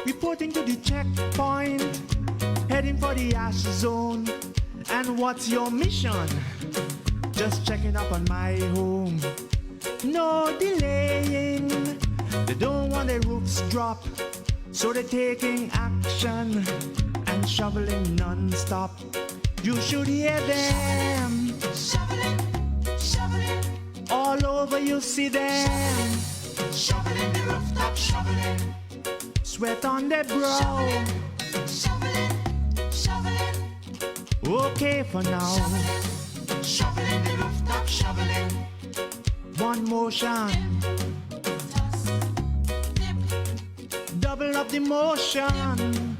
reporting to the checkpoint, heading for the ash zone. And what's your mission? Just checking up on my home. No delaying, they don't want the roofs drop, so they're taking action and shoveling non-stop. You should hear them shoveling, shoveling. All over you see them shoveling the rooftop, shoveling. Sweat on their brow, shoveling, shoveling. Okay for now, shoveling, shoveling the rooftop, shoveling. One motion, toss, dip. Double up the motion.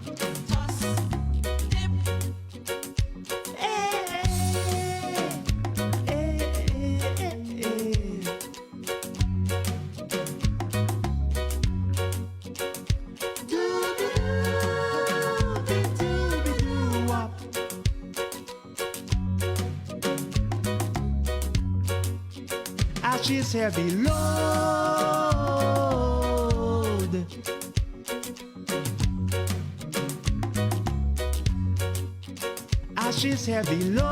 Ashes heavy load. Ashes heavy load.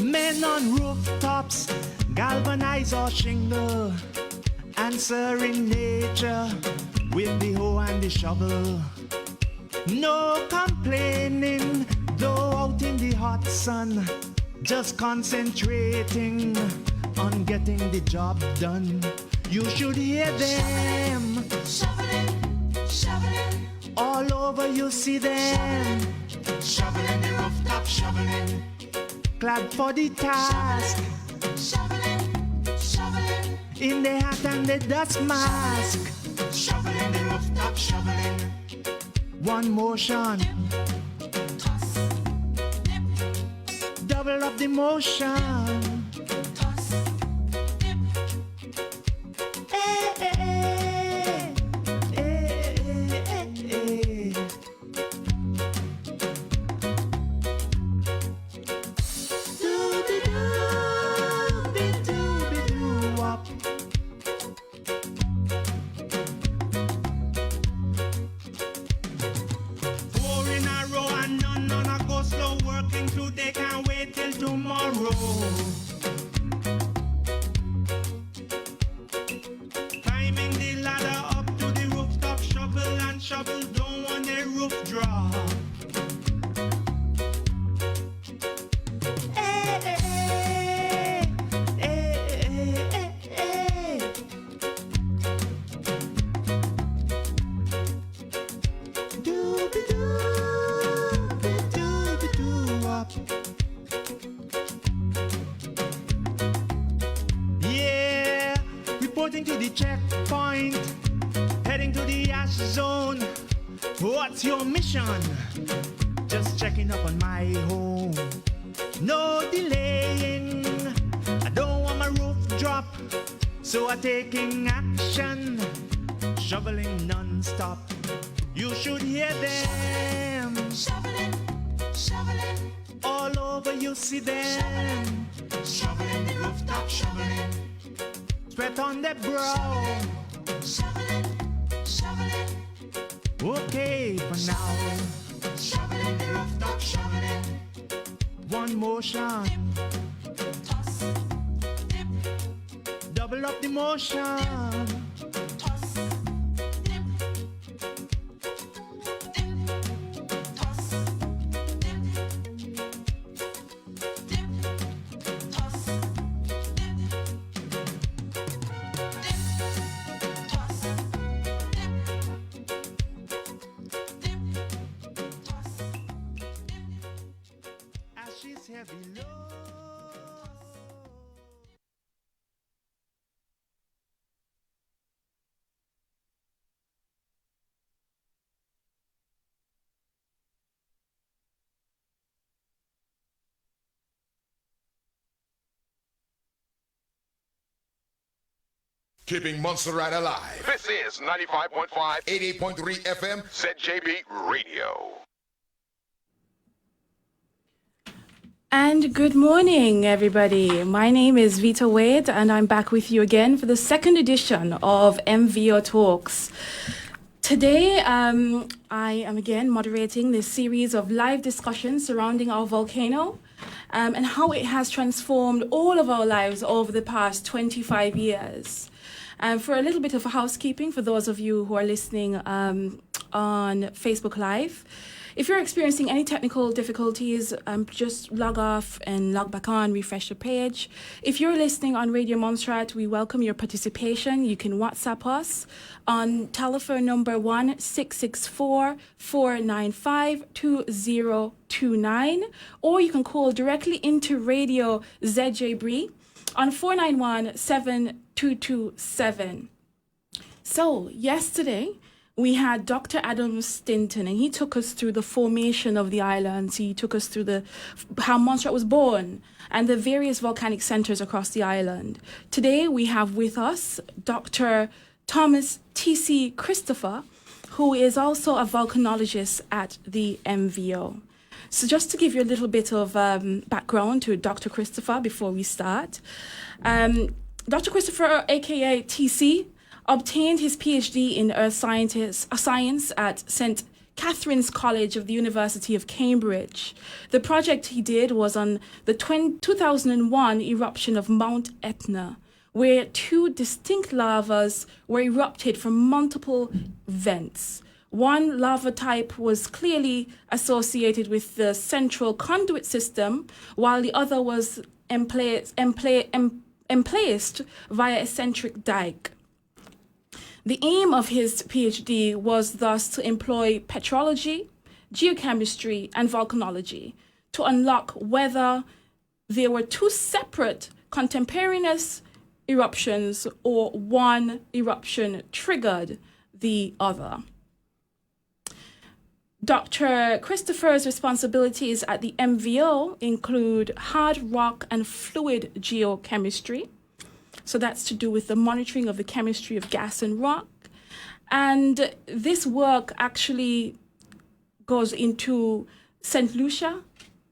Men on rooftops, galvanize or shingle, answering nature with the hoe and the shovel. No complaining, though out in the hot sun, just concentrating on getting the job done. You should hear them shoveling, shoveling. All over you see them shoveling the rooftop, shoveling. Glad for the task, shoveling, shoveling. In the hat and the dust mask, shoveling the rooftop, shoveling. One motion, dip, toss, dip. Double up the motion. Toss, dip. Eh, eh, eh, eh, eh, eh. They can't wait till tomorrow. Climbing the ladder up to the rooftop, shovel and shovel, don't want the roof drop. Hey, hey, hey, hey, hey, hey. Dooby-doo. Yeah, reporting to the checkpoint, heading to the ash zone. What's your mission? Just checking up on my home. No delaying, I don't want my roof drop, so I'm taking action, shoveling non-stop. You should hear them shoveling, shoveling. All over you see them shoveling the rooftop, shoveling. Sweat on their brow, shoveling, shoveling. Okay for now, shoveling the rooftop, shoveling. One motion, dip, toss, dip. Double up the motion. Toss, dip. Dip, toss, dip. Dip, toss, dip. Dip, toss, dip. Dip, toss, dip. Ashes heavy load. Keeping Montserrat alive. This is 95.5, 88.3 FM, ZJB Radio. And good morning, everybody. My name is Vita Wade, and I'm back with you again for the second edition of MVO Talks. Today, I am again moderating this series of live discussions surrounding our volcano and how it has transformed all of our lives over the past 25 years. For a little bit of housekeeping for those of you who are listening on Facebook Live, if you're experiencing any technical difficulties, just log off and log back on, refresh the page. If you're listening on Radio Montserrat, we welcome your participation. You can WhatsApp us on telephone number 1-664-495-2029, or you can call directly into Radio ZJB on 491-7227. So yesterday, we had Dr. Adam Stinton, and he took us through the formation of the islands. He took us through how Montserrat was born and the various volcanic centers across the island. Today, we have with us Dr. Thomas T.C. Christopher, who is also a volcanologist at the MVO. So just to give you a little bit of background to Dr. Christopher before we start. Dr. Christopher, a.k.a. TC, obtained his PhD in Earth Science at St. Catherine's College of the University of Cambridge. The project he did was on the 2001 eruption of Mount Etna, where two distinct lavas were erupted from multiple vents. One lava type was clearly associated with the central conduit system, while the other was emplaced via eccentric dike. The aim of his PhD was thus to employ petrology, geochemistry, and volcanology to unlock whether there were two separate contemporaneous eruptions or one eruption triggered the other. Dr. Christopher's responsibilities at the MVO include hard rock and fluid geochemistry. So that's to do with the monitoring of the chemistry of gas and rock. And this work actually goes into St. Lucia,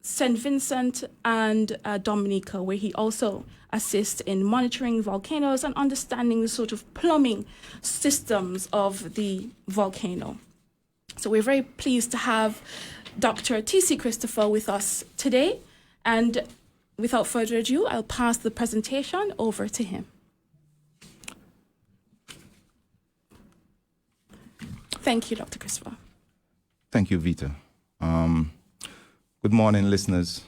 St. Vincent, and Dominica, where he also assists in monitoring volcanoes and understanding the sort of plumbing systems of the volcano. So we're very pleased to have Dr. T.C. Christopher with us today. And without further ado, I'll pass the presentation over to him. Thank you, Dr. Christopher. Thank you, Vita. Good morning, listeners.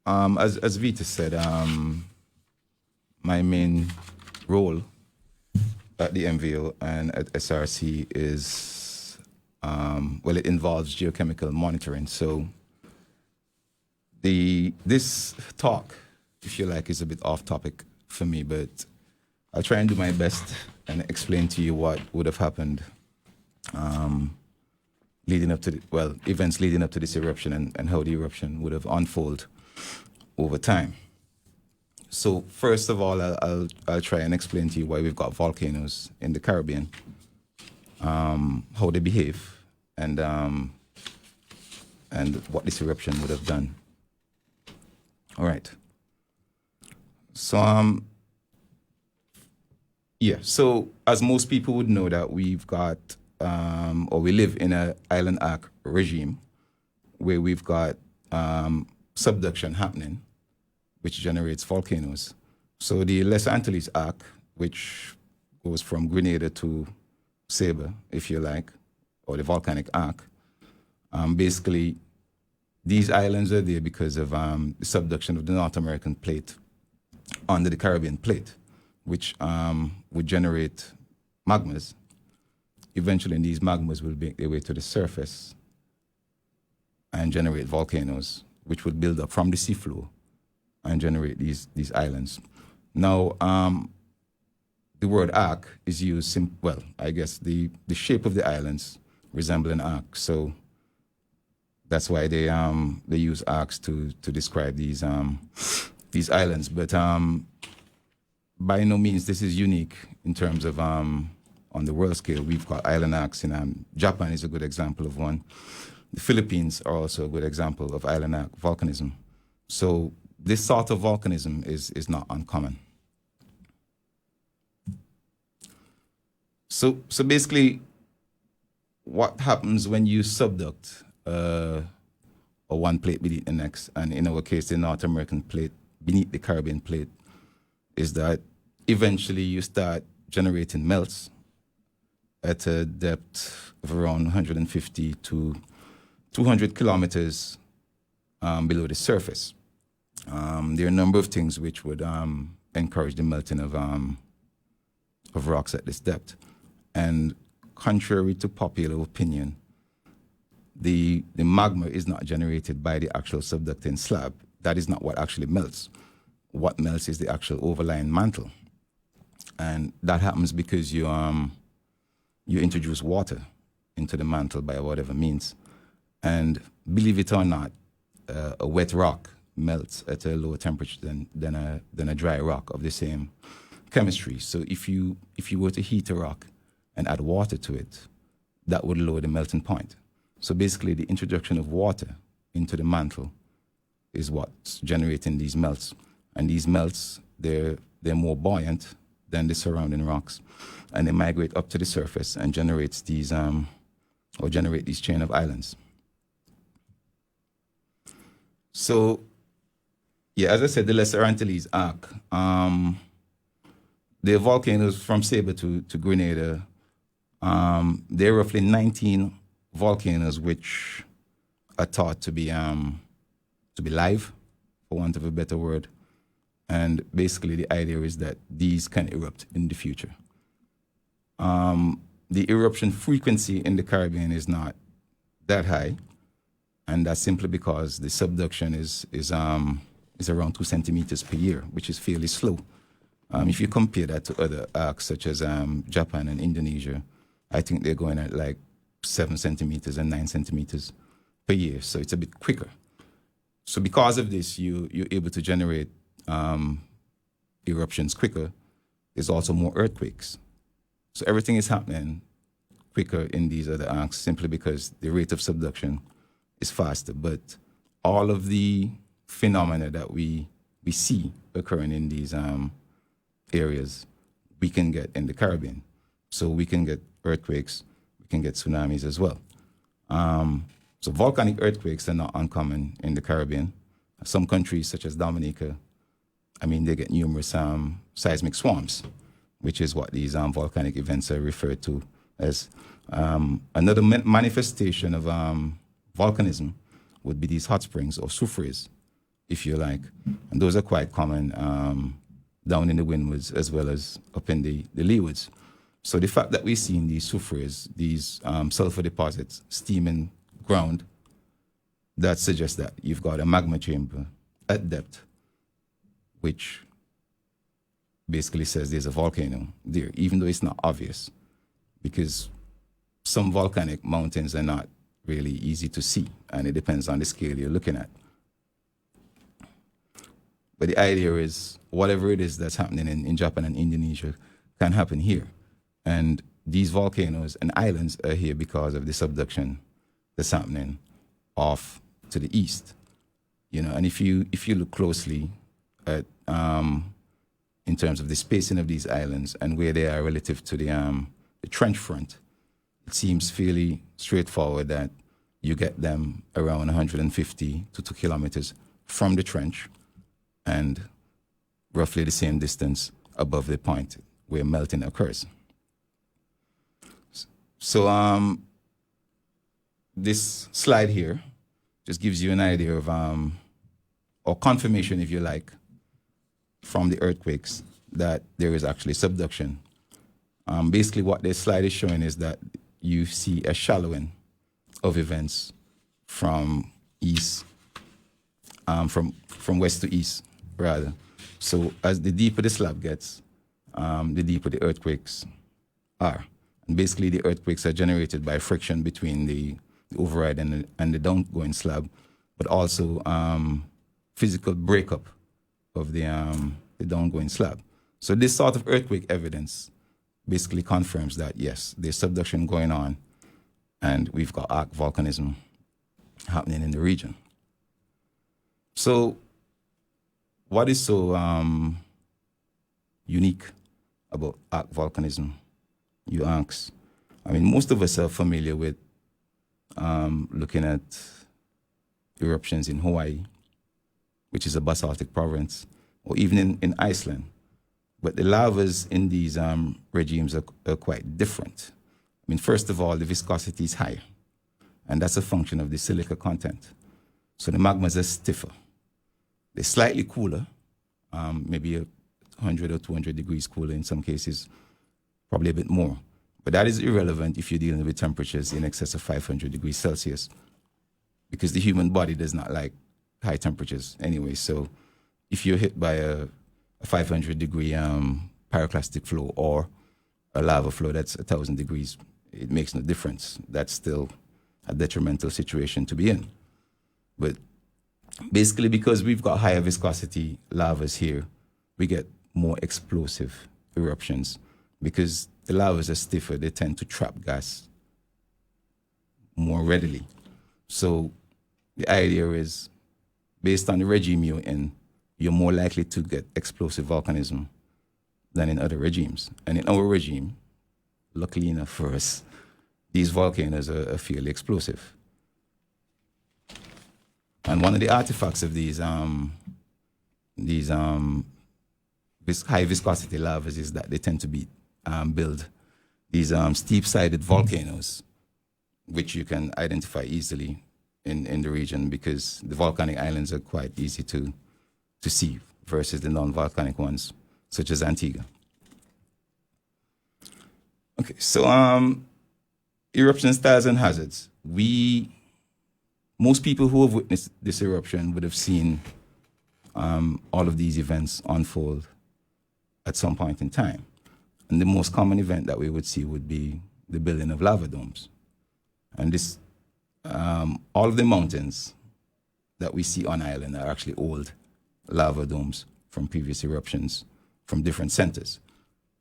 As Vita said, my main role at the MVO and at SRC is, it involves geochemical monitoring. So this talk, if you like, is a bit off topic for me, but I'll try and do my best and explain to you what would have happened events leading up to this eruption and how the eruption would have unfolded over time. So first of all, I'll try and explain to you why we've got volcanoes in the Caribbean, how they behave, and what this eruption would have done. All right. So so as most people would know that we've got we live in an island arc regime where we've got subduction happening, which generates volcanoes. So the Lesser Antilles arc, which goes from Grenada to Sabre, if you like, or the volcanic arc, basically these islands are there because of the subduction of the North American plate under the Caribbean plate, which would generate magmas. Eventually, these magmas will make their way to the surface and generate volcanoes, which would build up from the seafloor and generate these islands. Now, the word arc is used, I guess the shape of the islands resemble an arc. So that's why they use arcs to describe these islands. But by no means this is unique in terms of on the world scale. We've got island arcs in Japan is a good example of one. The Philippines are also a good example of island arc volcanism. So this sort of volcanism is not uncommon. So basically, what happens when you subduct one plate beneath the next, and in our case, the North American plate beneath the Caribbean plate, is that eventually you start generating melts at a depth of around 150 to 200 kilometers below the surface. There are a number of things which would encourage the melting of rocks at this depth. And contrary to popular opinion, the magma is not generated by the actual subducting slab. That is not what actually melts. What melts is the actual overlying mantle. And that happens because you introduce water into the mantle by whatever means. And believe it or not, a wet rock melts at a lower temperature than a dry rock of the same chemistry. So if you were to heat a rock and add water to it, that would lower the melting point. So basically, the introduction of water into the mantle is what's generating these melts. And these melts, they're more buoyant than the surrounding rocks, and they migrate up to the surface and generate these chain of islands. So, yeah, as I said, the Lesser Antilles arc. The volcanoes from Sabre to Grenada, there are roughly 19 volcanoes which are thought to be live, for want of a better word. And basically the idea is that these can erupt in the future. The eruption frequency in the Caribbean is not that high, and that's simply because the subduction is around 2 centimeters per year, which is fairly slow. If you compare that to other arcs such as Japan and Indonesia, I think they're going at like 7 centimeters and 9 centimeters per year, so it's a bit quicker. So because of this, you're able to generate eruptions quicker. There's also more earthquakes. So everything is happening quicker in these other arcs simply because the rate of subduction is faster. But all of the phenomena that we see occurring in these areas, we can get in the Caribbean. So we can get earthquakes, we can get tsunamis as well. So volcanic earthquakes are not uncommon in the Caribbean. Some countries, such as Dominica, they get numerous seismic swarms, which is what these volcanic events are referred to as. Another manifestation of volcanism would be these hot springs or soufrières, if you like. And those are quite common down in the windwards as well as up in the leewards. So the fact that we see in these soufrières, these sulfur deposits, steaming ground, that suggests that you've got a magma chamber at depth, which basically says there's a volcano there, even though it's not obvious, because some volcanic mountains are not really easy to see, and it depends on the scale you're looking at. But the idea is, whatever it is that's happening in Japan and Indonesia can happen here. And these volcanoes and islands are here because of the subduction that's happening off to the east. And if you look closely at in terms of the spacing of these islands and where they are relative to the trench front, it seems fairly straightforward that you get them around 150 to 2 kilometers from the trench and roughly the same distance above the point where melting occurs. So this slide here just gives you an idea of, or confirmation, if you like, from the earthquakes that there is actually subduction. Basically what this slide is showing is that you see a shallowing of events from east, from west to east, rather. So as the deeper the slab gets, the deeper the earthquakes are. And basically the earthquakes are generated by friction between the override and the downgoing slab, but also physical breakup of the downgoing slab. So this sort of earthquake evidence basically confirms that, yes, there's subduction going on and we've got arc volcanism happening in the region. So what is so unique about arc volcanism, you ask? I mean, most of us are familiar with looking at eruptions in Hawaii, which is a basaltic province, or even in Iceland. But the lavas in these regimes are quite different. I mean, first of all, the viscosity is higher, and that's a function of the silica content. So the magmas are stiffer. They're slightly cooler, maybe 100 or 200 degrees cooler in some cases, probably a bit more. But that is irrelevant if you're dealing with temperatures in excess of 500 degrees Celsius, because the human body does not like high temperatures anyway. So if you're hit by a 500 degree pyroclastic flow or a lava flow that's 1,000 degrees, it makes no difference. That's still a detrimental situation to be in. But basically, because we've got higher viscosity lavas here, we get more explosive eruptions. Because the lavas are stiffer, they tend to trap gas more readily. So the idea is, based on the regime you're in, you're more likely to get explosive volcanism than in other regimes. And in our regime, luckily enough for us, these volcanoes are fairly explosive. And one of the artifacts of these high viscosity lavas is that they tend to be build these steep-sided volcanoes, which you can identify easily in the region because the volcanic islands are quite easy to see versus the non-volcanic ones, such as Antigua. Okay, so eruption styles and hazards. Most people who have witnessed this eruption would have seen all of these events unfold at some point in time. And the most common event that we would see would be the building of lava domes. And this, all of the mountains that we see on island are actually old lava domes from previous eruptions from different centers.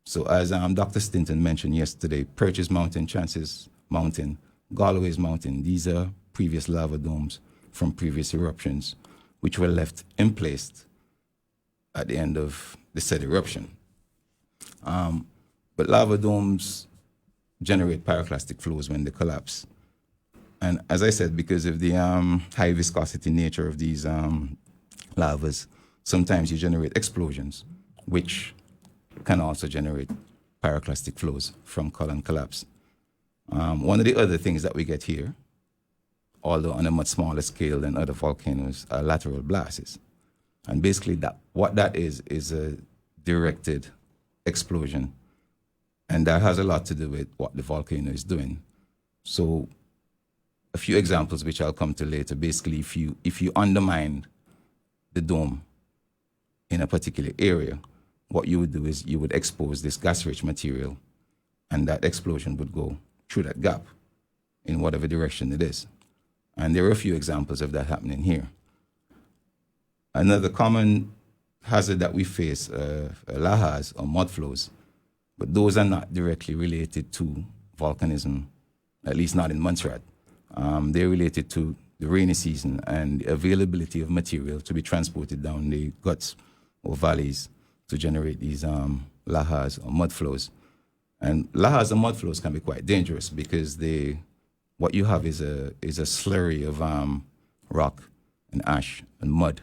So as Dr. Stinton mentioned yesterday, Purchase Mountain, Chances Mountain, Galway's Mountain, these are previous lava domes from previous eruptions, which were left in place at the end of the said eruption. But lava domes generate pyroclastic flows when they collapse. And as I said, because of the high viscosity nature of these lavas, sometimes you generate explosions, which can also generate pyroclastic flows from column collapse. One of the other things that we get here, although on a much smaller scale than other volcanoes, are lateral blasts. And basically what that is a directed explosion. And that has a lot to do with what the volcano is doing. So a few examples which I'll come to later. Basically, if you undermine the dome in a particular area, what you would do is you would expose this gas-rich material, and that explosion would go through that gap in whatever direction it is. And there are a few examples of that happening here. Another common hazard that we face are lahars or mud flows, but those are not directly related to volcanism, at least not in Montserrat. They're related to the rainy season and the availability of material to be transported down the guts or valleys to generate these lahars or mud flows. And lahars or mud flows can be quite dangerous because what you have is a slurry of rock and ash and mud,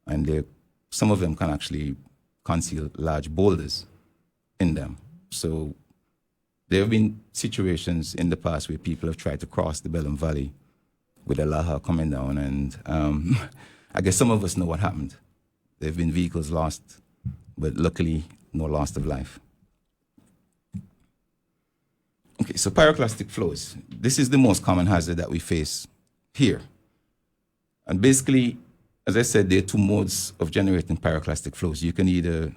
and some of them can actually conceal large boulders in them. So there have been situations in the past where people have tried to cross the Belém Valley with a lahar coming down, and I guess some of us know what happened. There have been vehicles lost, but luckily no loss of life. Okay, so pyroclastic flows. This is the most common hazard that we face here. And basically, as I said, there are two modes of generating pyroclastic flows. You can either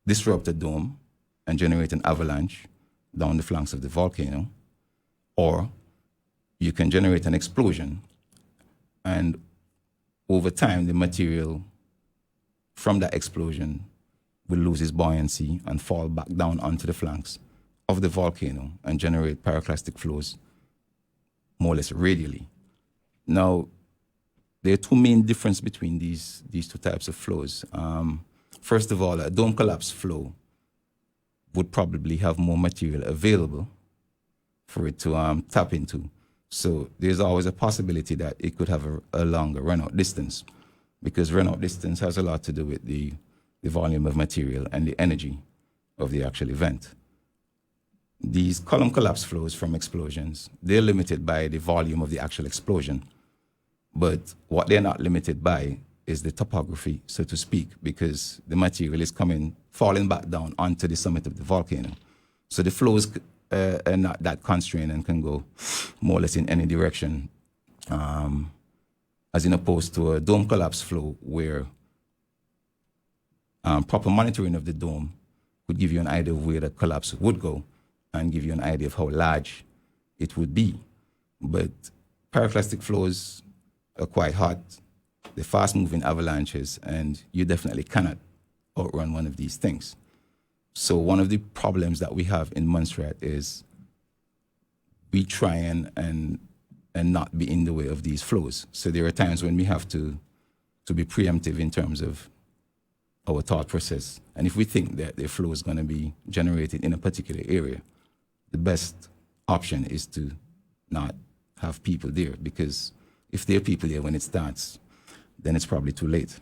disrupt a dome and generate an avalanche down the flanks of the volcano, or you can generate an explosion, and over time, the material from that explosion will lose its buoyancy and fall back down onto the flanks of the volcano and generate pyroclastic flows more or less radially. Now, there are two main differences between these two types of flows. First of all, a dome collapse flow would probably have more material available for it to tap into. So there's always a possibility that it could have a longer runout distance, because runout distance has a lot to do with the volume of material and the energy of the actual event. These column collapse flows from explosions, they're limited by the volume of the actual explosion. But what they're not limited by is the topography, so to speak, because the material is falling back down onto the summit of the volcano. So the flows are not that constrained and can go more or less in any direction, as in opposed to a dome collapse flow where proper monitoring of the dome would give you an idea of where the collapse would go and give you an idea of how large it would be. But pyroclastic flows are quite hot, they're fast-moving avalanches, and you definitely cannot outrun one of these things. So one of the problems that we have in Montserrat is we try and not be in the way of these flows. So there are times when we have to be preemptive in terms of our thought process. And if we think that the flow is going to be generated in a particular area, the best option is to not have people there, because if there are people there when it starts, then it's probably too late.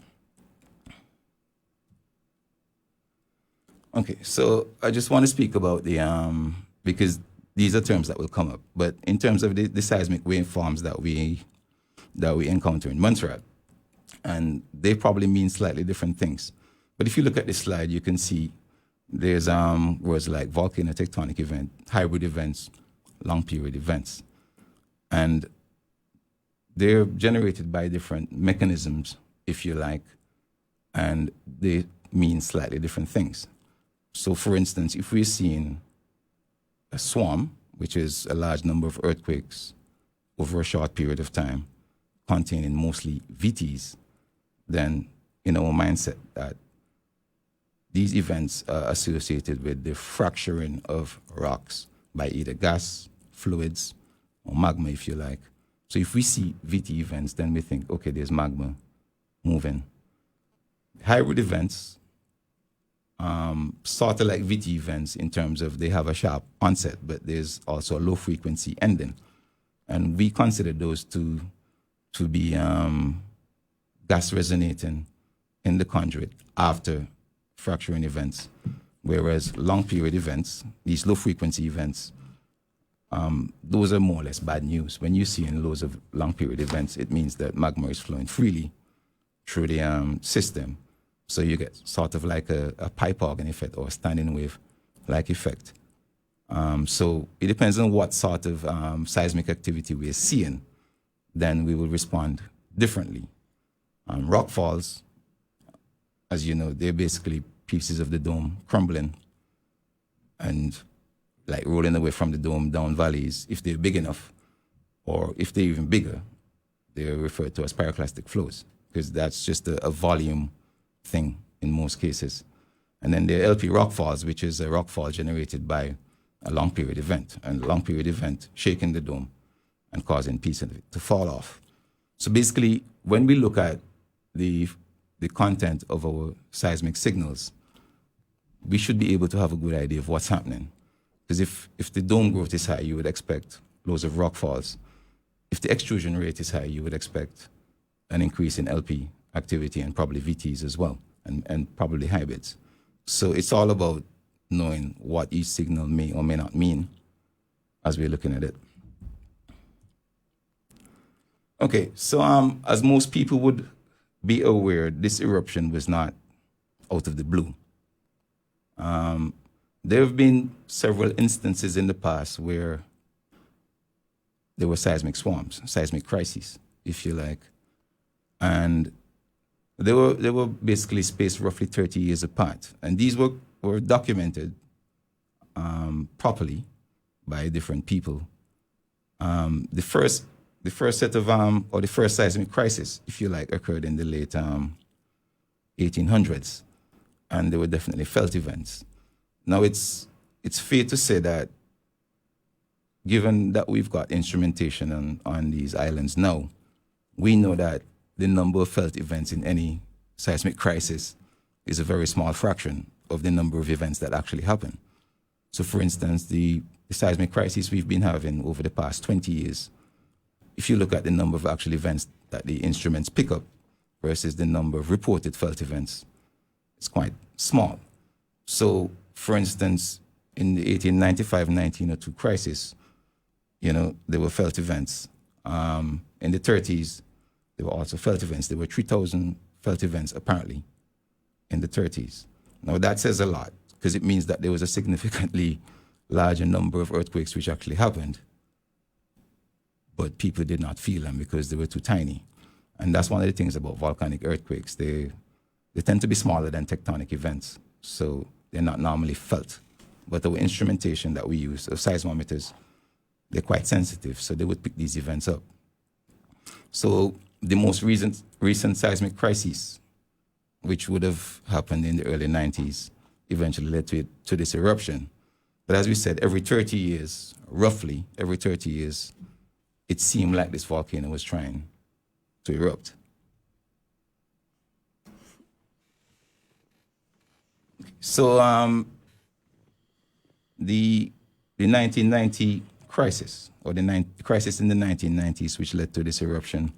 Okay, so I just want to speak about the, because these are terms that will come up, but in terms of the seismic waveforms that we encounter in Montserrat, and they probably mean slightly different things. But if you look at this slide, you can see there's words like volcano-tectonic event, hybrid events, long period events. And they're generated by different mechanisms, if you like, and they mean slightly different things. So for instance, if we're seeing a swarm, which is a large number of earthquakes over a short period of time, containing mostly VTs, then in our mindset that these events are associated with the fracturing of rocks by either gas, fluids, or magma, if you like. So if we see VT events, then we think, okay, there's magma moving. Hybrid events, sort of like VT events in terms of they have a sharp onset, but there's also a low frequency ending. And we consider those to be gas resonating in the conduit after fracturing events, whereas long period events, these low frequency events, those are more or less bad news. When you see in loads of long period events, it means that magma is flowing freely through the system. So you get sort of like a pipe organ effect or a standing wave like effect. So it depends on what sort of seismic activity we're seeing, then we will respond differently. Rock falls, as you know, they're basically pieces of the dome crumbling and like rolling away from the dome down valleys. If they're big enough, or if they're even bigger, they're referred to as pyroclastic flows, because that's just a volume thing in most cases. And then there are LP rock falls, which is a rock fall generated by a long period event, and a long period event shaking the dome and causing pieces of it to fall off. So basically, when we look at the content of our seismic signals, we should be able to have a good idea of what's happening. Because if the dome growth is high, you would expect loads of rock falls. If the extrusion rate is high, you would expect an increase in LP activity and probably VTs as well, and probably hybrids. So it's all about knowing what each signal may or may not mean as we're looking at it. Okay, so as most people would be aware, this eruption was not out of the blue. There have been several instances in the past where there were seismic swarms, seismic crises, if you like. And they were basically spaced roughly 30 years apart. And these were documented properly by different people. The first set of, or the first seismic crisis, if you like, occurred in the late 1800s. and there were definitely felt events. Now, it's fair to say that given that we've got instrumentation on these islands now, we know that the number of felt events in any seismic crisis is a very small fraction of the number of events that actually happen. So, for instance, the seismic crisis we've been having over the past 20 years, if you look at the number of actual events that the instruments pick up versus the number of reported felt events, it's quite small. So, for instance, in the 1895-1902 crisis, there were felt events. In the 30s, there were also felt events. There were 3,000 felt events, apparently, in the 30s. Now, that says a lot, because it means that there was a significantly larger number of earthquakes which actually happened, but people did not feel them because they were too tiny. And that's one of the things about volcanic earthquakes. They tend to be smaller than tectonic events, so they're not normally felt. But our instrumentation that we use, of seismometers, they're quite sensitive, so they would pick these events up. So the most recent seismic crisis, which would have happened in the early 90s, eventually led to this eruption. But as we said, every 30 years, roughly every 30 years, it seemed like this volcano was trying to erupt. So the 1990 crisis, or the crisis in the 1990s, which led to this eruption,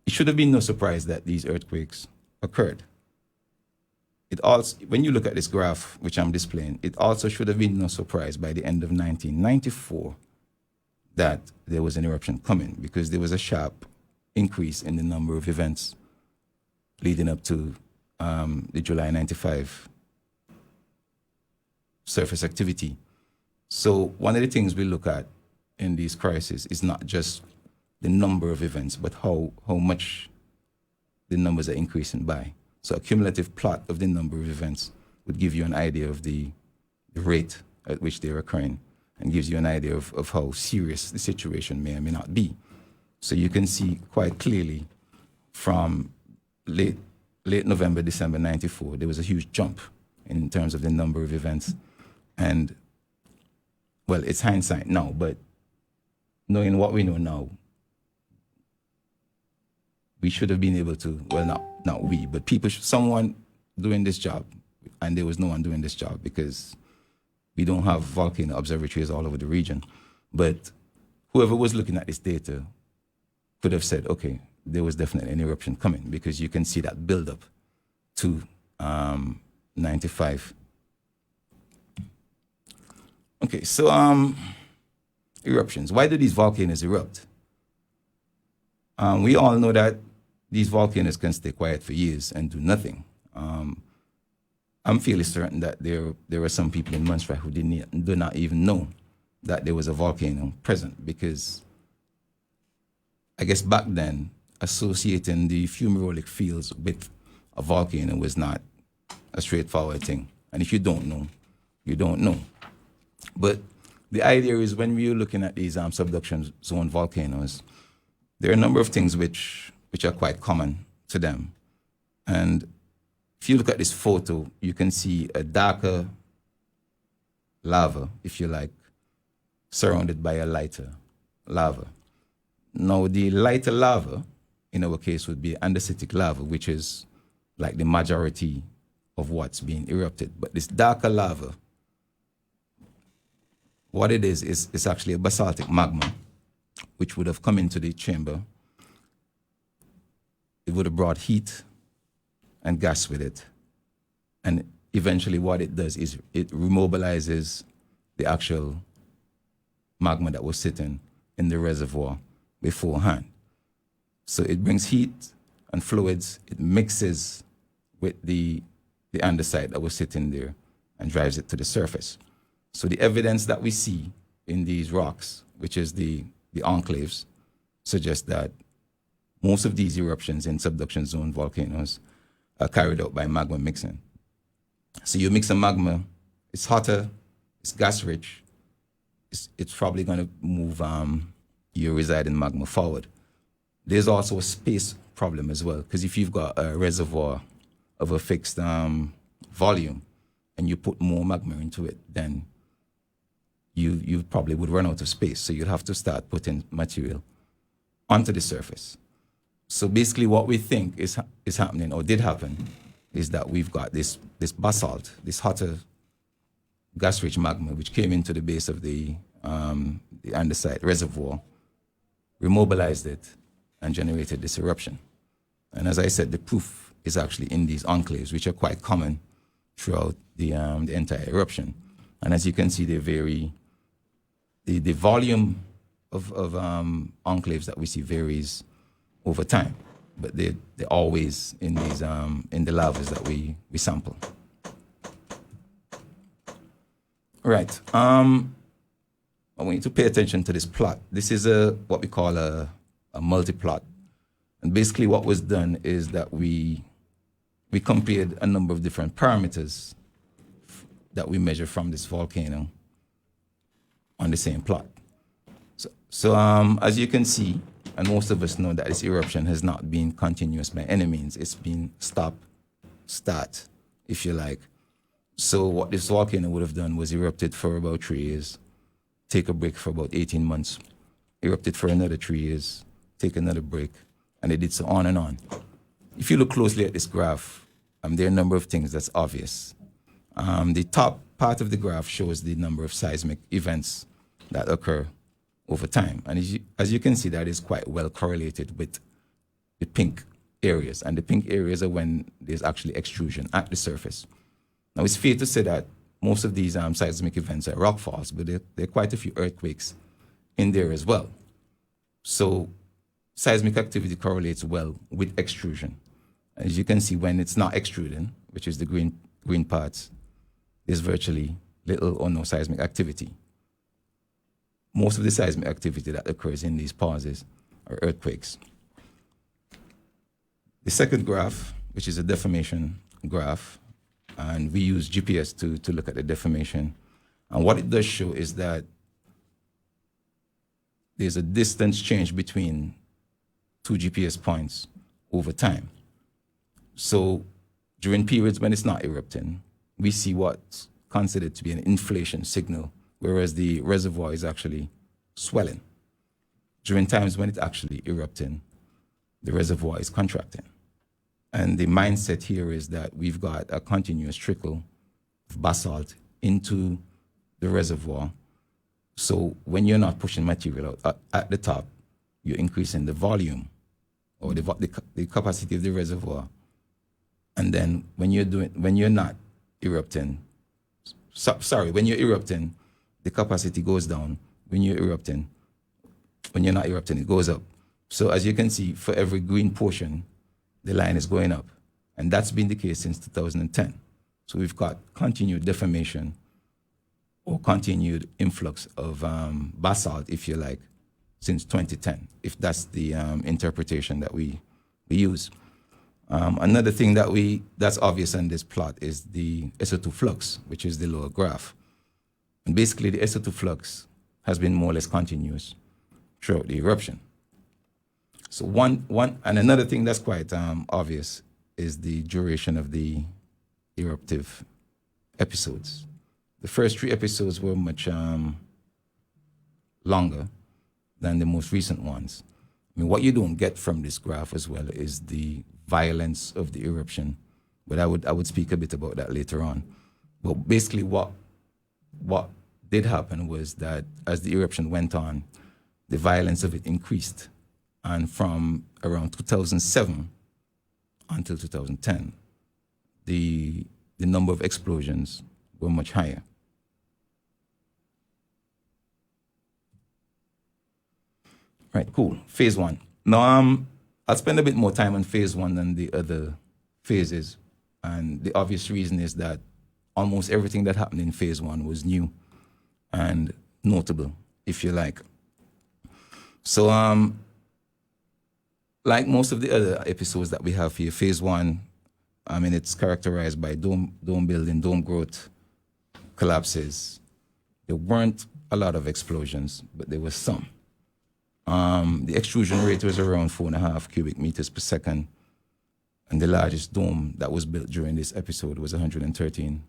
it should have been no surprise that these earthquakes occurred. It also, when you look at this graph, which I'm displaying, it also should have been no surprise by the end of 1994 that there was an eruption coming, because there was a sharp increase in the number of events leading up to the July 95 surface activity. So one of the things we look at in these crises is not just the number of events, but how much the numbers are increasing by. So a cumulative plot of the number of events would give you an idea of the rate at which they're occurring, and gives you an idea of how serious the situation may or may not be. So you can see quite clearly from late November, December 94, there was a huge jump in terms of the number of events. And, well, it's hindsight now, but knowing what we know now, we should have been able to, well, not we, but someone doing this job, and there was no one doing this job because we don't have volcano observatories all over the region. But whoever was looking at this data could have said, okay, there was definitely an eruption coming, because you can see that build up to 95. Okay, so eruptions. Why do these volcanoes erupt? We all know that these volcanoes can stay quiet for years and do nothing. I'm fairly certain that there were some people in Montserrat who do not even know that there was a volcano present, because I guess back then, associating the fumarolic fields with a volcano was not a straightforward thing. And if you don't know, you don't know. But the idea is, when we're looking at these subduction zone volcanoes, there are a number of things which are quite common to them. And if you look at this photo, you can see a darker lava, if you like, surrounded by a lighter lava. Now, the lighter lava, in our case, would be andesitic lava, which is like the majority of what's being erupted. But this darker lava, what it is actually a basaltic magma, which would have come into the chamber. It would have brought heat and gas with it. And eventually what it does is it remobilizes the actual magma that was sitting in the reservoir beforehand. So it brings heat and fluids, it mixes with the andesite that was sitting there and drives it to the surface. So the evidence that we see in these rocks, which is the enclaves, suggests that most of these eruptions in subduction zone volcanoes are carried out by magma mixing. So you mix a magma, it's hotter, it's gas rich, it's probably going to move your residing magma forward. There's also a space problem as well, because if you've got a reservoir of a fixed volume, and you put more magma into it, then you probably would run out of space. So you'd have to start putting material onto the surface. So basically what we think is happening, or did happen, is that we've got this basalt, this hotter gas-rich magma, which came into the base of the andesite reservoir, remobilized it, and generated this eruption. And as I said, the proof is actually in these enclaves, which are quite common throughout the entire eruption. And as you can see, they vary. The volume of enclaves that we see varies over time, but they're always in these in the lavas that we sample. Right. I want you to pay attention to this plot. This is what we call a multiplot. And basically what was done is that we compared a number of different parameters that we measure from this volcano on the same plot. So as you can see, and most of us know that this eruption has not been continuous by any means. It's been stop, start, if you like. So what this volcano would have done was erupted for about 3 years, take a break for about 18 months, erupted for another 3 years, take another break, and it did so on and on. If you look closely at this graph, there are a number of things that's obvious. The top part of the graph shows the number of seismic events that occur over time. And as you can see, that is quite well correlated with the pink areas. And the pink areas are when there's actually extrusion at the surface. Now, it's fair to say that most of these seismic events are rockfalls, but there are quite a few earthquakes in there as well. So seismic activity correlates well with extrusion. As you can see, when it's not extruding, which is the green parts, there's virtually little or no seismic activity. Most of the seismic activity that occurs in these pauses are earthquakes. The second graph, which is a deformation graph, and we use GPS to look at the deformation. And what it does show is that there's a distance change between two GPS points over time. So during periods when it's not erupting, we see what's considered to be an inflation signal, whereas the reservoir is actually swelling. During times when it's actually erupting, the reservoir is contracting. And the mindset here is that we've got a continuous trickle of basalt into the reservoir. So when you're not pushing material out at the top, you're increasing the volume or the capacity of the reservoir. And then when you're not erupting, when you're erupting, the capacity goes down. When you're not erupting, it goes up. So as you can see, for every green portion, the line is going up. And that's been the case since 2010. So we've got continued deformation or continued influx of basalt, if you like, since 2010, if that's the interpretation that we use. Another thing that's obvious in this plot is the SO2 flux, which is the lower graph. And basically the SO2 flux has been more or less continuous throughout the eruption. So and another thing that's quite obvious is the duration of the eruptive episodes. The first 3 episodes were much longer than the most recent ones. I mean, what you don't get from this graph as well is the violence of the eruption, but I would speak a bit about that later on. But basically what did happen was that as the eruption went on, the violence of it increased. And from around 2007 until 2010, the number of explosions were much higher. Right, cool. Phase 1. Now, I'll spend a bit more time on phase 1 than the other phases. And the obvious reason is that almost everything that happened in phase 1 was new and notable, if you like. So, like most of the other episodes that we have here, phase 1, it's characterized by dome building, dome growth, collapses. There weren't a lot of explosions, but there was some. The extrusion rate was around 4.5 cubic meters per second. And the largest dome that was built during this episode was 113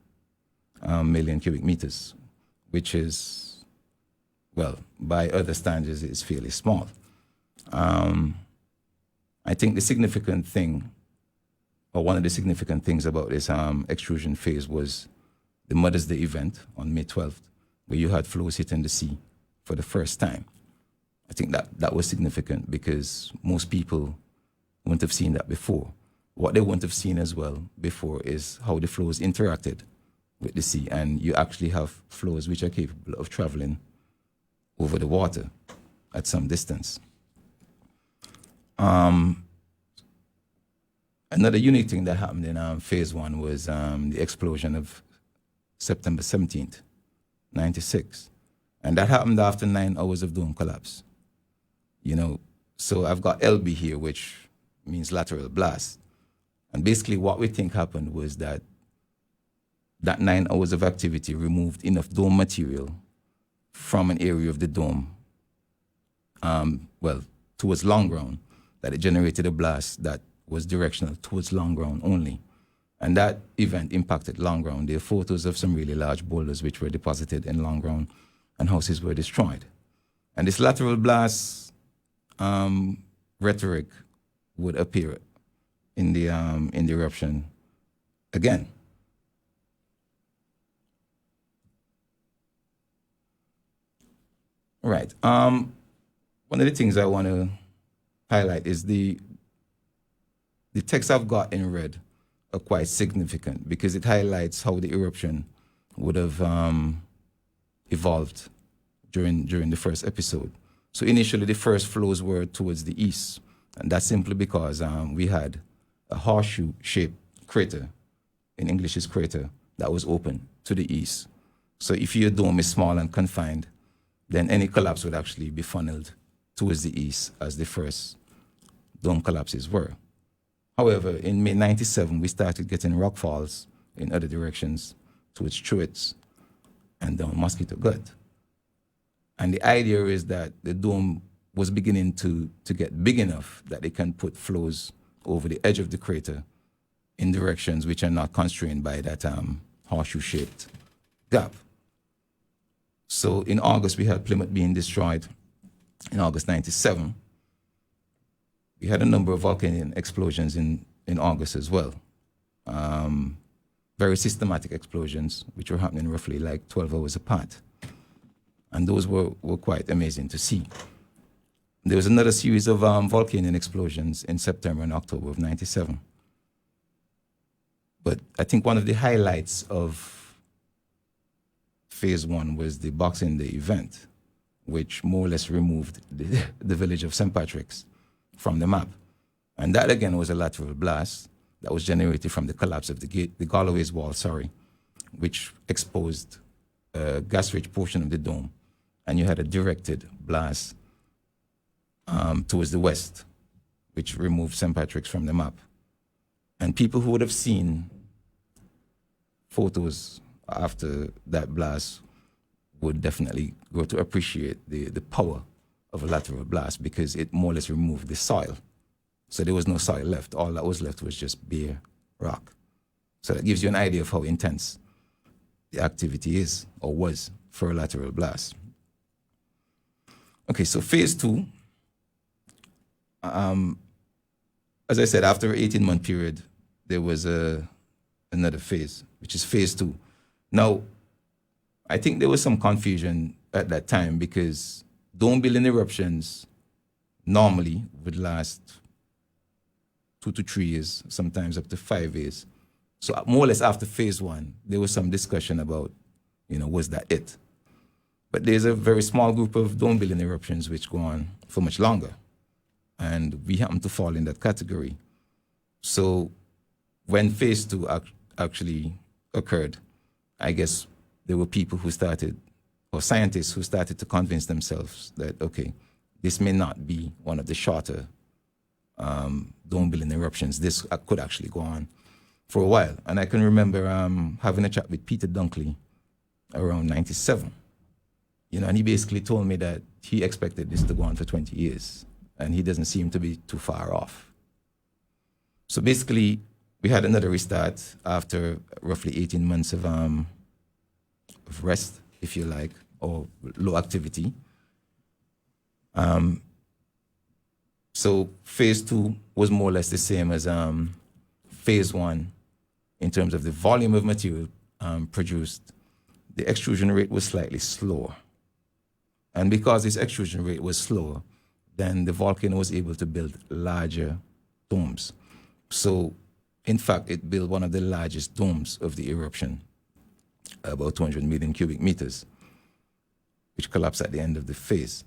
million cubic meters, which is, well, by other standards, it's fairly small. I think the significant thing, or one of the significant things about this extrusion phase was the Mother's Day event on May 12th, where you had flows hitting the sea for the first time. I think that was significant because most people wouldn't have seen that before. What they wouldn't have seen as well before is how the flows interacted with the sea, and you actually have flows which are capable of traveling over the water at some distance. Another unique thing that happened in phase one was the explosion of September 17th, 96. And that happened after 9 hours of dome collapse. You know, so I've got LB here, which means lateral blast. And basically what we think happened was that 9 hours of activity removed enough dome material from an area of the dome, towards long ground, that it generated a blast that was directional towards long ground only. And that event impacted long ground. There are photos of some really large boulders which were deposited in long ground, and houses were destroyed. And this lateral blast rhetoric would appear in the eruption again. Right. One of the things I want to highlight is the texts I've got in red are quite significant because it highlights how the eruption would have evolved during the first episode. So initially, the first flows were towards the east, and that's simply because we had a horseshoe-shaped crater, in English is crater, that was open to the east. So if your dome is small and confined, then any collapse would actually be funneled towards the east, as the first dome collapses were. However, in May 97, we started getting rockfalls in other directions towards Truitt's and down Mosquito Gut. And the idea is that the dome was beginning to get big enough that it can put flows over the edge of the crater in directions which are not constrained by that horseshoe-shaped gap. So in August, we had Plymouth being destroyed in August 97. We had a number of volcanic explosions in August as well. Very systematic explosions, which were happening roughly like 12 hours apart. And those were quite amazing to see. There was another series of volcanic explosions in September and October of 97. But I think one of the highlights of phase one was the Boxing Day event, which more or less removed the village of St. Patrick's from the map. And that again was a lateral blast that was generated from the collapse of the Galloway's wall, which exposed a gas-rich portion of the dome. And you had a directed blast towards the west, which removed St. Patrick's from the map. And people who would have seen photos after that blast would definitely grow to appreciate the power of a lateral blast because it more or less removed the soil. So there was no soil left. All that was left was just bare rock. So that gives you an idea of how intense the activity is or was for a lateral blast. Okay, so phase two, as I said, after an 18-month period, there was another phase, which is phase two. Now, I think there was some confusion at that time because dome building eruptions normally would last 2 to 3 years, sometimes up to 5 years. So more or less after phase one, there was some discussion about, was that it? But there's a very small group of dome building eruptions which go on for much longer. And we happen to fall in that category. So when phase two actually occurred, I guess there were people who started, or scientists who started to convince themselves that, okay, this may not be one of the shorter dome building eruptions. This could actually go on for a while. And I can remember having a chat with Peter Dunkley around 97. And he basically told me that he expected this to go on for 20 years. And he doesn't seem to be too far off. So basically, we had another restart after roughly 18 months of rest, if you like, or low activity. So phase 2 was more or less the same as phase 1 in terms of the volume of material produced. The extrusion rate was slightly slower. And because this extrusion rate was slower, then the volcano was able to build larger domes. So, in fact, it built one of the largest domes of the eruption, about 200 million cubic meters, which collapsed at the end of the phase.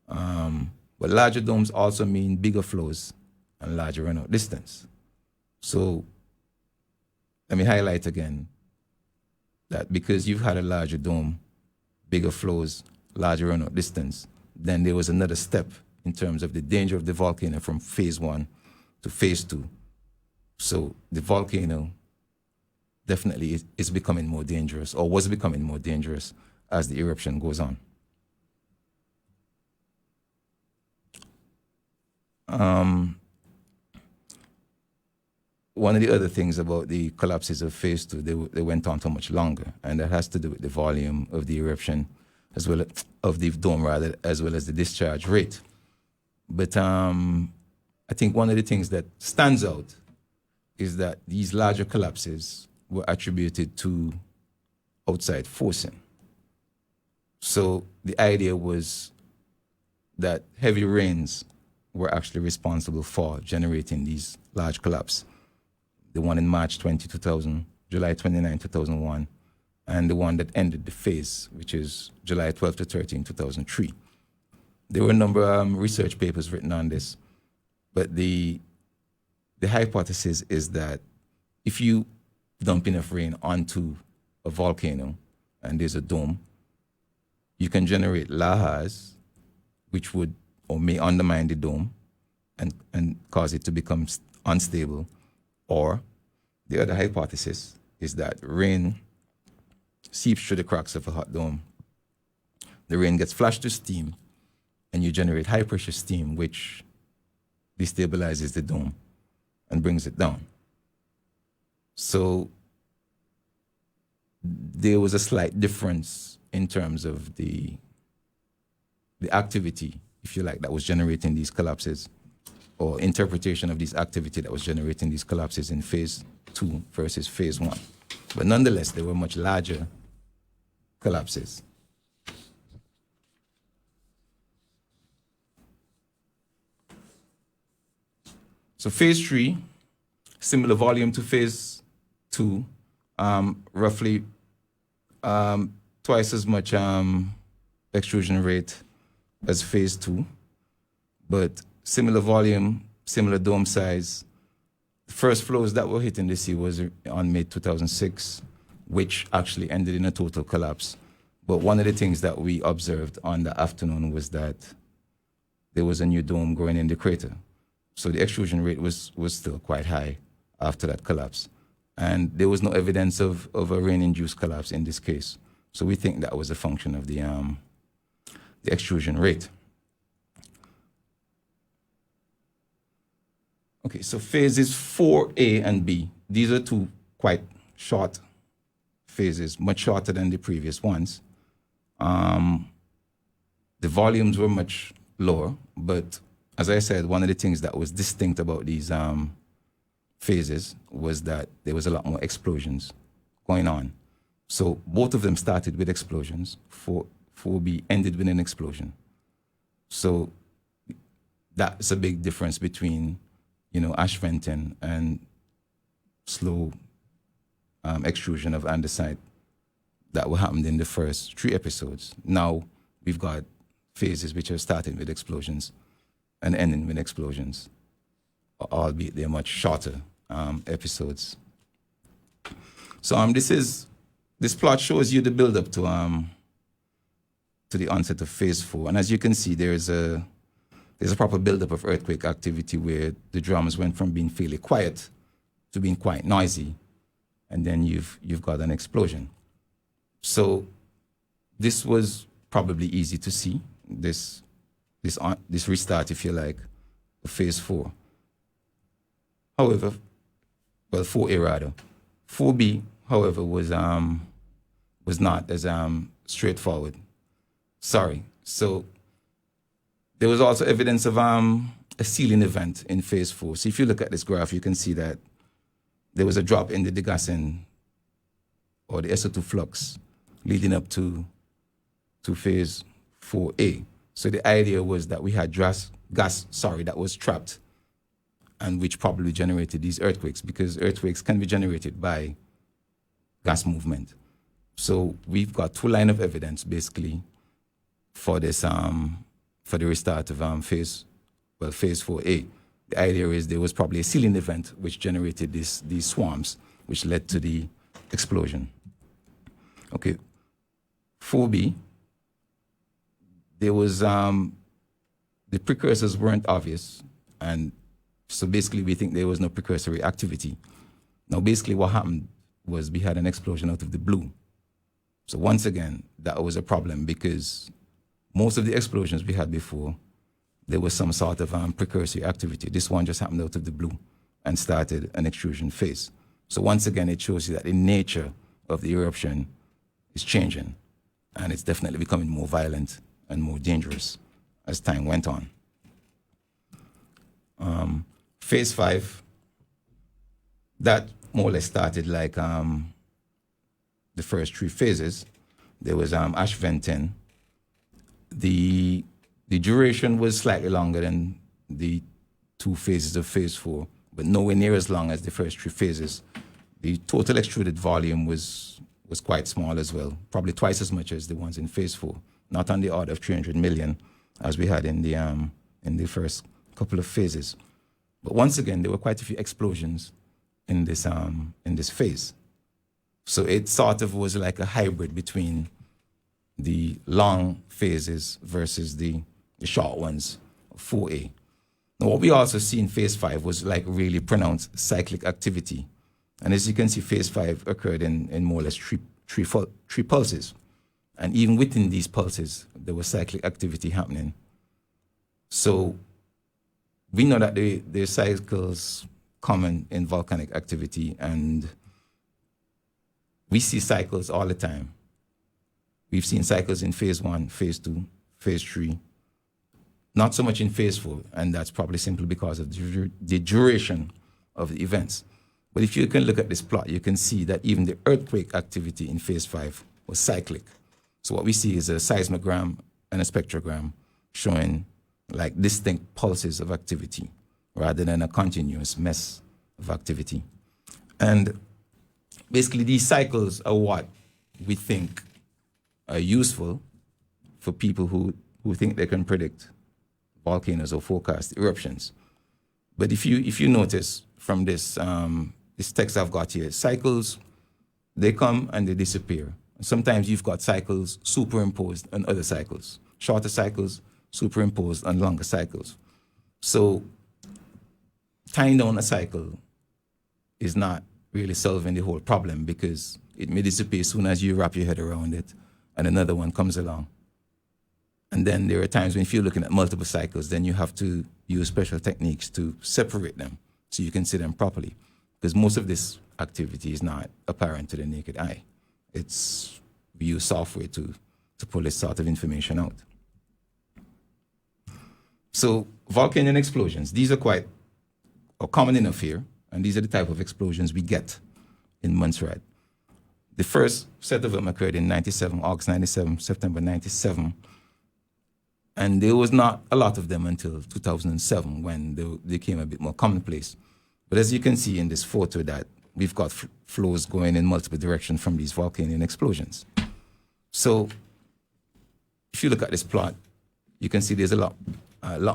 But larger domes also mean bigger flows and larger runout distance. So, let me highlight again that because you've had a larger dome, bigger flows, larger runout distance, then there was another step in terms of the danger of the volcano from phase 1 to phase 2. So the volcano definitely is becoming more dangerous, or was becoming more dangerous as the eruption goes on. One of the other things about the collapses of phase 2, they went on so much longer, and that has to do with the volume of the eruption, as well as of the dome rather, as well as the discharge rate. But I think one of the things that stands out is that these larger collapses were attributed to outside forcing. So the idea was that heavy rains were actually responsible for generating these large collapses. The one in March 2000, July 29, 2001, and the one that ended the phase, which is July 12 to 13, 2003. There were a number of research papers written on this, but the hypothesis is that if you dump enough rain onto a volcano and there's a dome, you can generate lahars, which would or may undermine the dome and cause it to become unstable. Or the other hypothesis is that rain seeps through the cracks of a hot dome. The rain gets flashed to steam, and you generate high pressure steam, which destabilizes the dome and brings it down. So there was a slight difference in terms of the activity, if you like, that was generating these collapses, or interpretation of this activity that was generating these collapses in phase 2 versus phase 1. But nonetheless, they were much larger collapses. So phase 3, similar volume to phase 2, roughly twice as much extrusion rate as phase 2, but similar volume, similar dome size. The first flows that were hitting the sea was on May 2006, which actually ended in a total collapse. But one of the things that we observed on the afternoon was that there was a new dome growing in the crater. So the extrusion rate was still quite high after that collapse. And there was no evidence of a rain-induced collapse in this case. So we think that was a function of the extrusion rate. Okay, so phases 4A and B. These are two quite short phases, much shorter than the previous ones. The volumes were much lower, but as I said, one of the things that was distinct about these phases was that there was a lot more explosions going on. So both of them started with explosions. 4B ended with an explosion. So that's a big difference between, ash venting and slow extrusion of andesite that what happened in the first 3 episodes. Now we've got phases which are starting with explosions and ending with explosions, albeit they're much shorter episodes. So this plot shows you the build-up to the onset of phase 4, and as you can see, there's a proper build-up of earthquake activity where the drums went from being fairly quiet to being quite noisy, and then you've got an explosion. So this was probably easy to see, this restart, if you like, of phase 4. however, well, 4A rather. 4B, however, was not as straightforward. Sorry. So there was also evidence of a sealing event in phase 4. So if you look at this graph, you can see that there was a drop in the degassing or the SO2 flux leading up to phase 4A. So the idea was that we had gas that was trapped and which probably generated these earthquakes, because earthquakes can be generated by gas movement. So we've got 2 lines of evidence basically for this for the restart of phase 4A. The idea is there was probably a sealing event which generated these swarms, which led to the explosion. Okay, 4B, there was the precursors weren't obvious, and so basically we think there was no precursory activity. Now basically what happened was we had an explosion out of the blue. So once again, that was a problem, because most of the explosions we had before, there was some sort of precursory activity. This one just happened out of the blue and started an extrusion phase. So once again, it shows you that the nature of the eruption is changing, and it's definitely becoming more violent and more dangerous as time went on. Phase 5, that more or less started like the first 3 phases. There was ash venting. The duration was slightly longer than the 2 phases of phase 4, but nowhere near as long as the first 3 phases. The total extruded volume was quite small as well, probably twice as much as the ones in phase 4, not on the order of 300 million as we had in the first couple of phases. But once again, there were quite a few explosions in this phase. So it sort of was like a hybrid between the long phases versus the short ones, 4A. Now, what we also see in phase 5 was like really pronounced cyclic activity. And as you can see, phase 5 occurred in more or less three pulses. And even within these pulses, there was cyclic activity happening. So we know that there are cycles common in volcanic activity, and we see cycles all the time. We've seen cycles in phase 1, phase 2, phase 3, not so much in phase 4, and that's probably simply because of the duration of the events. But if you can look at this plot, you can see that even the earthquake activity in phase 5 was cyclic. So what we see is a seismogram and a spectrogram showing like distinct pulses of activity rather than a continuous mess of activity. And basically these cycles are what we think are useful for people who think they can predict volcanoes or forecast eruptions. But if you notice from this text I've got here, cycles, they come and they disappear. Sometimes you've got cycles superimposed on other cycles, shorter cycles superimposed on longer cycles. So tying down a cycle is not really solving the whole problem, because it may disappear as soon as you wrap your head around it and another one comes along. And then there are times when if you're looking at multiple cycles, then you have to use special techniques to separate them so you can see them properly, because most of this activity is not apparent to the naked eye. We use software to pull this sort of information out. So volcanic explosions, these are common enough here, and these are the type of explosions we get in Montserrat. The first set of them occurred in 97, August 97, September 97, and there was not a lot of them until 2007 when they became a bit more commonplace. But as you can see in this photo, that we've got flows going in multiple directions from these volcanic explosions. So if you look at this plot, you can see there's a lot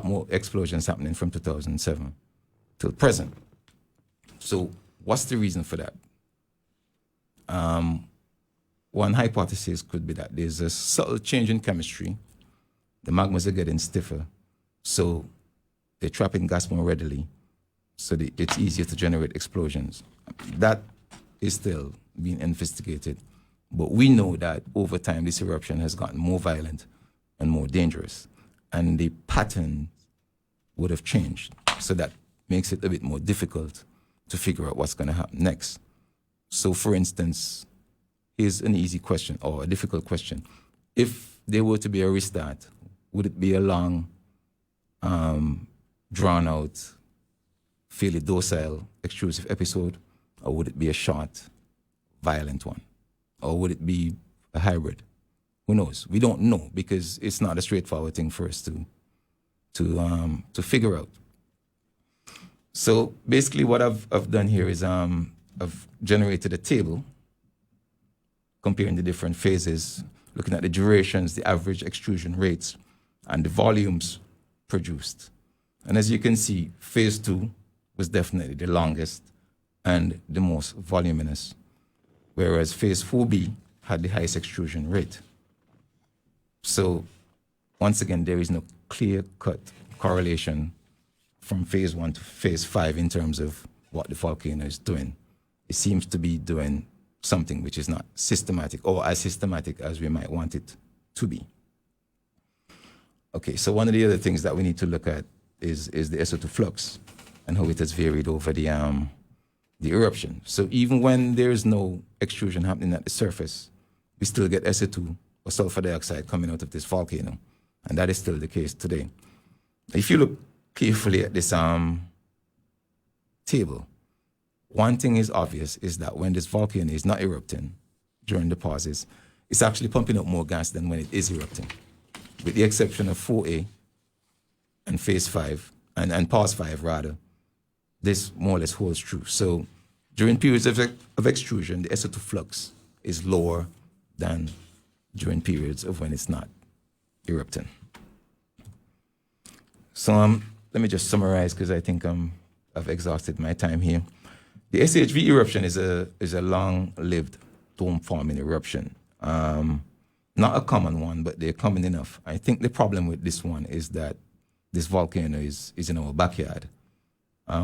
more explosions happening from 2007 till present. So what's the reason for that? One hypothesis could be that there's a subtle change in chemistry. The magmas are getting stiffer, so they're trapping gas more readily, so it's easier to generate explosions. That is still being investigated, but we know that over time this eruption has gotten more violent and more dangerous, and the pattern would have changed, so that makes it a bit more difficult to figure out what's going to happen next. So, for instance, here's an easy question or a difficult question. If there were to be a restart, would it be a long, drawn-out, fairly docile, extrusive episode, or would it be a short, violent one? Or would it be a hybrid? Who knows? We don't know because it's not a straightforward thing for us to figure out. So basically what I've done here is I've generated a table comparing the different phases, looking at the durations, the average extrusion rates, and the volumes produced. And as you can see, phase 2 was definitely the longest and the most voluminous, whereas phase 4B had the highest extrusion rate. So once again, there is no clear-cut correlation from phase 1 to phase 5 in terms of what the volcano is doing. It seems to be doing something which is not systematic or as systematic as we might want it to be. Okay, so one of the other things that we need to look at is the SO2 flux and how it has varied over the eruption. So even when there is no extrusion happening at the surface, we still get SO2 or sulfur dioxide coming out of this volcano, and that is still the case today. If you look carefully at this table, one thing is obvious is that when this volcano is not erupting during the pauses, it's actually pumping out more gas than when it is erupting, with the exception of 4A and phase 5, and pause 5 rather. This more or less holds true. So during periods of extrusion, the SO2 flux is lower than during periods of when it's not erupting. So let me just summarize because I think I've exhausted my time here. The SHV eruption is a long-lived dome-forming eruption. Not a common one, but they're common enough. I think the problem with this one is that this volcano is in our backyard.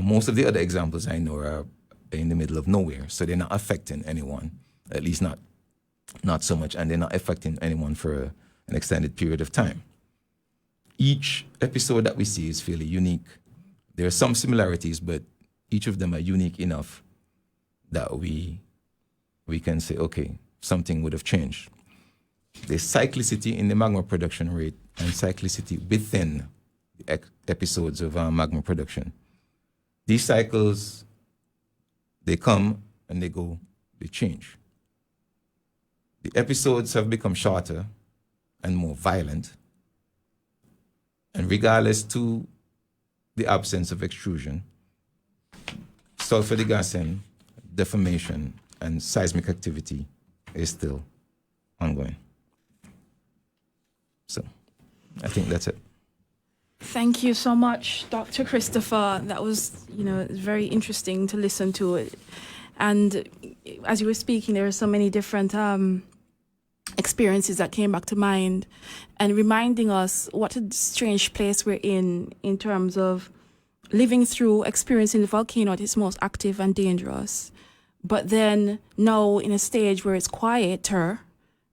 Most of the other examples I know are in the middle of nowhere, so they're not affecting anyone, at least not so much, and they're not affecting anyone for an extended period of time. Each episode that we see is fairly unique. There are some similarities, but each of them are unique enough that we can say, okay, something would have changed. There's cyclicity in the magma production rate and cyclicity within the episodes of magma production. These cycles, they come and they go, they change. The episodes have become shorter and more violent. And regardless to the absence of extrusion, sulfur degassing, deformation, and seismic activity is still ongoing. So I think that's it. Thank you so much, Dr. Christopher. That was, very interesting to listen to it. And as you were speaking, there are so many different experiences that came back to mind and reminding us what a strange place we're in terms of living through experiencing the volcano at its most active and dangerous. But then now in a stage where it's quieter,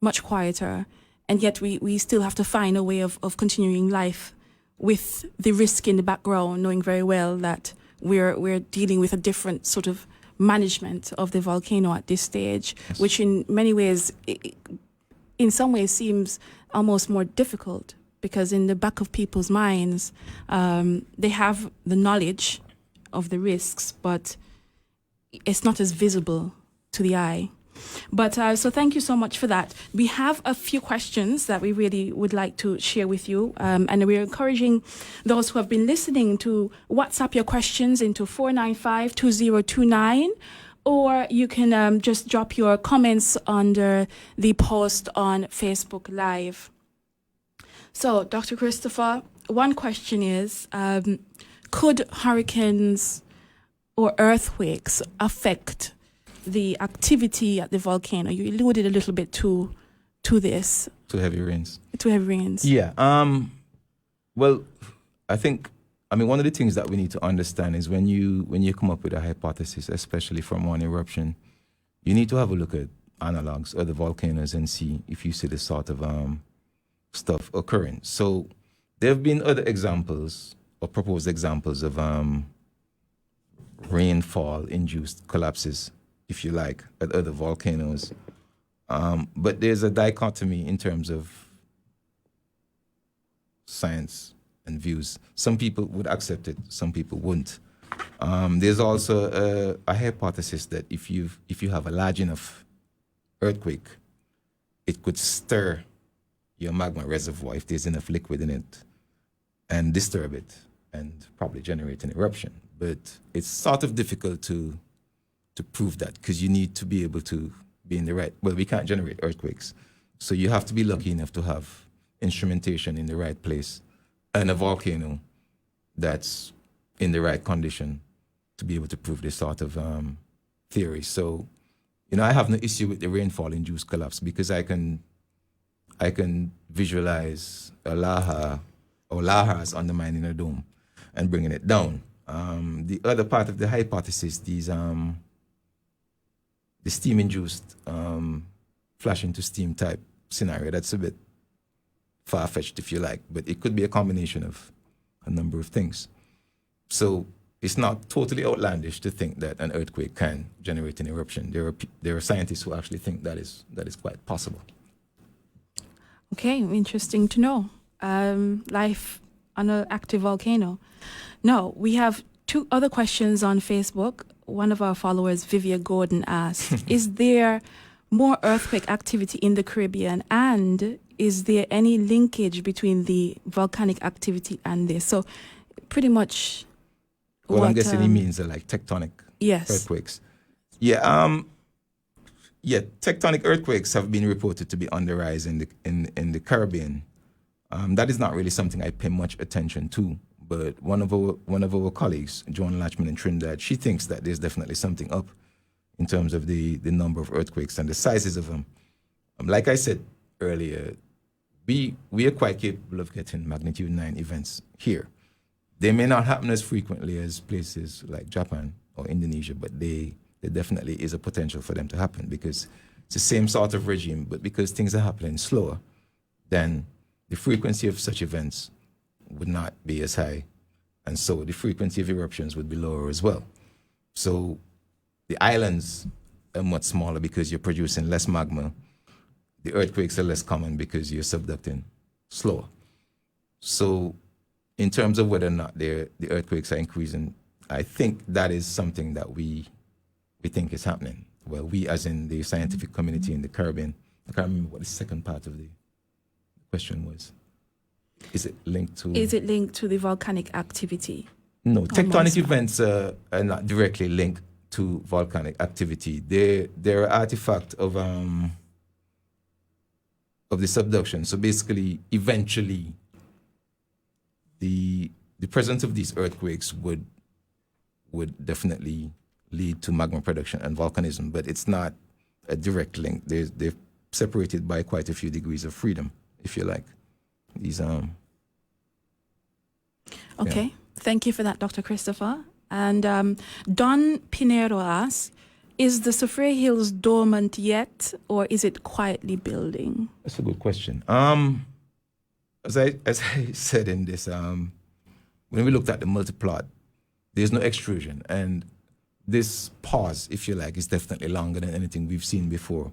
much quieter, and yet we still have to find a way of continuing life with the risk in the background, knowing very well that we're dealing with a different sort of management of the volcano at this stage, yes, which in many ways, in some ways seems almost more difficult because in the back of people's minds, they have the knowledge of the risks, but it's not as visible to the eye. But so thank you so much for that. We have a few questions that we really would like to share with you. And we're encouraging those who have been listening to WhatsApp your questions into 495-2029, or you can just drop your comments under the post on Facebook Live. So, Dr. Christopher, one question is, could hurricanes or earthquakes affect the activity at the volcano? You alluded a little bit to this. To heavy rains. To heavy rains. Yeah. Well, one of the things that we need to understand is when you come up with a hypothesis, especially from one eruption, you need to have a look at analogs, other volcanoes, and see if you see this sort of stuff occurring. So there have been other examples or proposed examples of rainfall-induced collapses, if you like, at other volcanoes. But there's a dichotomy in terms of science and views. Some people would accept it, some people wouldn't. There's also a hypothesis that if you have a large enough earthquake, it could stir your magma reservoir if there's enough liquid in it and disturb it and probably generate an eruption. But it's sort of difficult to prove that because you need to be able to be in the right, well, we can't generate earthquakes. So you have to be lucky enough to have instrumentation in the right place and a volcano that's in the right condition to be able to prove this sort of theory. So, I have no issue with the rainfall-induced collapse because I can visualize a laha or lahars undermining a dome and bringing it down. The other part of the hypothesis, the steam-induced flash into steam type scenario, that's a bit far-fetched if you like, but it could be a combination of a number of things. So it's not totally outlandish to think that an earthquake can generate an eruption. There are scientists who actually think that is quite possible. Okay, interesting to know. Life on an active volcano. Now, we have two other questions on Facebook. One of our followers, Vivian Gordon, asked, is there more earthquake activity in the Caribbean, and is there any linkage between the volcanic activity and this? So pretty much well, I'm guessing he means like tectonic earthquakes. Yeah, tectonic earthquakes have been reported to be on the rise in the Caribbean. That is not really something I pay much attention to, but one of our colleagues, Joan Latchman in Trinidad, she thinks that there's definitely something up in terms of the number of earthquakes and the sizes of them. Like I said earlier, we are quite capable of getting magnitude 9 events here. They may not happen as frequently as places like Japan or Indonesia, but there definitely is a potential for them to happen because it's the same sort of regime, but because things are happening slower, then the frequency of such events would not be as high, and so the frequency of eruptions would be lower as well. So the islands are much smaller because you're producing less magma. The earthquakes are less common because you're subducting slower. So in terms of whether or not the earthquakes are increasing, I think that is something that we think is happening. Well, we as in the scientific community in the Caribbean. I can't remember what the second part of the question was. Is it linked to the volcanic activity? No, tectonic events are not directly linked to volcanic activity. They're an artifact of the subduction. So basically, eventually, the presence of these earthquakes would definitely lead to magma production and volcanism, but it's not a direct link. They're separated by quite a few degrees of freedom, if you like. These Okay, yeah. Thank you for that, Dr. Christopher. And Don Pinero asks, is the Soufrière Hills dormant yet, or is it quietly building? That's a good question. As I said in this, when we looked at the multiplot, there's no extrusion, and this pause, if you like, is definitely longer than anything we've seen before.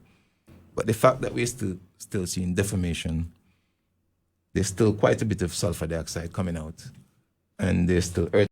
But the fact that we're still seeing deformation, there's still quite a bit of sulfur dioxide coming out, and there's still earth